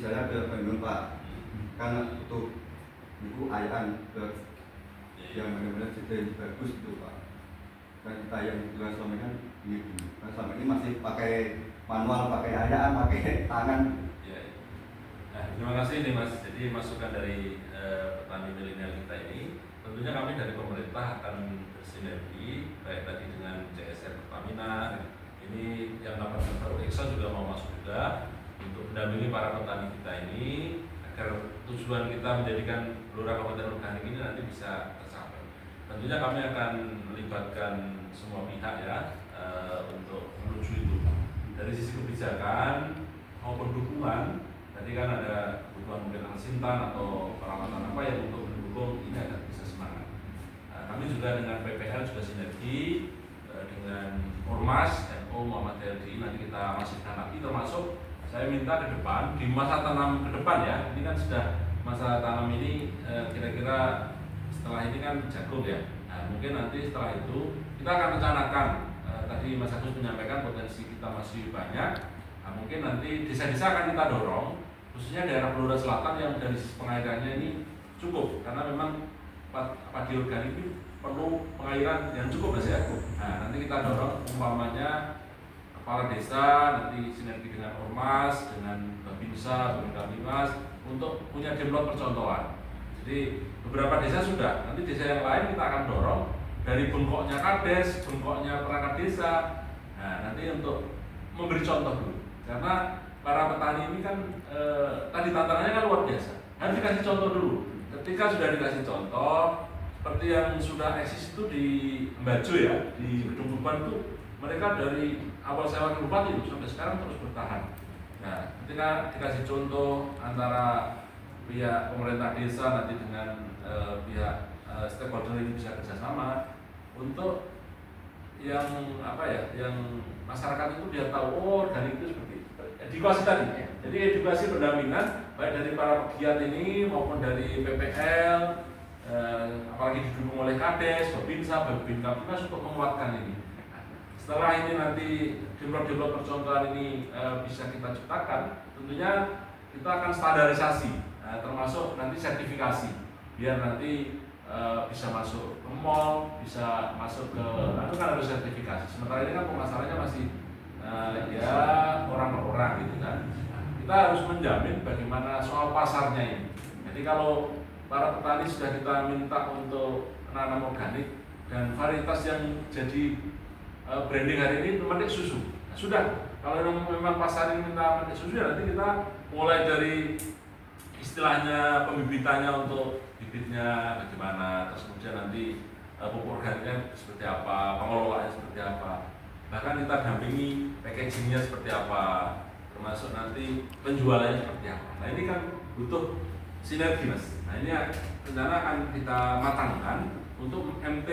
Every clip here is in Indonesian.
misalnya ke Bandung Pak, kan untuk buku ayaan ke yang benar-benar jadi bagus itu Pak. Kan kita yang juga selama ini kan ini, kan selama ini masih pakai manual, pakai ayaan, pakai tangan. Ya. Nah, terima kasih nih Mas. Jadi masukan dari petani milenial kita ini, tentunya kami dari pemerintah akan bersinergi baik tadi dengan CSR Pertamina. Ini yang dapat baru Exxon juga mau masuk juga untuk mendampingi para petani kita ini agar tujuan kita menjadikan Blora Kabupaten Organik ini nanti bisa tercapai. Tentunya kami akan melibatkan semua pihak ya untuk menuju itu. Dari sisi kebijakan maupun dukungan, tadi kan ada kebutuhan mungkin alsintan atau perawatan apa yang untuk mendukung ini agar bisa semangat. Nah, kami juga dengan PPL juga sinergi dengan Ormas NU Muhammadiyah nanti kita masih tanggapi, termasuk saya minta ke depan di masa tanam ke depan ya, ini kan sudah masa tanam ini kira-kira setelah ini kan jagung ya. Nah, mungkin nanti setelah itu kita akan rencanakan tadi Mas Agus menyampaikan potensi kita masih banyak. Nah, mungkin nanti desa-desa akan kita dorong, khususnya daerah Blora Selatan yang dari pengairannya ini cukup, karena memang padi organik ini perlu pengairan yang cukup Mas ya. Nah, nanti kita dorong umpamanya kepala desa nanti sinergi dengan Ormas, dengan Babinsa, dengan Kamimas untuk punya demplot percontohan. Jadi beberapa desa sudah, nanti desa yang lain kita akan dorong dari bengkoknya Kades, bengkoknya perangkat desa. Nah, nanti untuk memberi contoh dulu, karena para petani ini kan tadi tantangannya kan luar biasa. Harus dikasih contoh dulu. Ketika sudah dikasih contoh, seperti yang sudah eksis itu di Mbaju ya, di Gedung Beban itu mereka dari awal saya wakil bupati itu sampai sekarang terus bertahan. Nah, ketika dikasih contoh antara pihak pemerintah desa nanti dengan pihak stakeholder ini bisa kerjasama untuk yang apa ya, yang masyarakat itu dia tahu oh dari itu seperti itu. Edukasi tadi, jadi edukasi pendampingan baik dari para pegiat ini maupun dari PPL, apalagi didukung oleh Kades, Babinsa, Babinka untuk menguatkan ini. Setelah ini nanti demplot-demplot percontohan ini bisa kita ciptakan, tentunya kita akan standarisasi, termasuk nanti sertifikasi, biar nanti bisa masuk ke mall, bisa masuk ke, itu kan harus sertifikasi. Sementara ini kan pemasarannya masih ya orang per orang gitu kan. Kita harus menjamin bagaimana soal pasarnya ini. Jadi kalau para petani sudah kita minta untuk menanam organik dan varietas yang jadi branding hari ini pemetik susu. Nah, sudah, kalau memang pasar ini minta pemetik susu ya nanti kita mulai dari istilahnya pembibitannya untuk bibitnya bagaimana, terus kemudian nanti pupuk organiknya seperti apa, pengelolaannya seperti apa, bahkan kita dampingi packagingnya seperti apa, termasuk nanti penjualannya seperti apa. Nah ini kan butuh sinergi Mas. Nah ini rencana akan kita matangkan untuk MT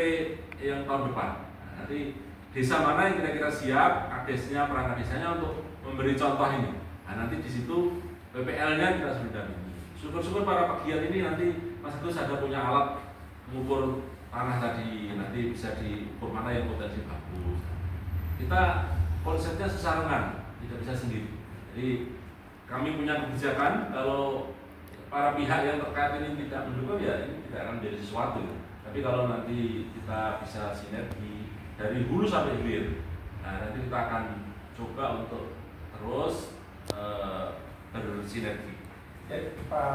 yang tahun depan. Nah, nanti desa mana yang kira-kira siap, kadesnya, perangkat desanya untuk memberi contoh ini. Nah nanti di situ PPL-nya kita sudah dampingi. Syukur-syukur para pegiat ini nanti Mas Agus ada punya alat mengukur tanah tadi, nanti bisa diukur mana yang potensi bagus. Kita konsepnya sesarengan, tidak bisa sendiri. Jadi kami punya kebijakan, kalau para pihak yang terkait ini tidak mendukung ya ini tidak akan menjadi sesuatu. Tapi kalau nanti kita bisa sinergi dari hulu sampai hilir, nah nanti kita akan coba untuk terus bersinergi. Ya, Pak.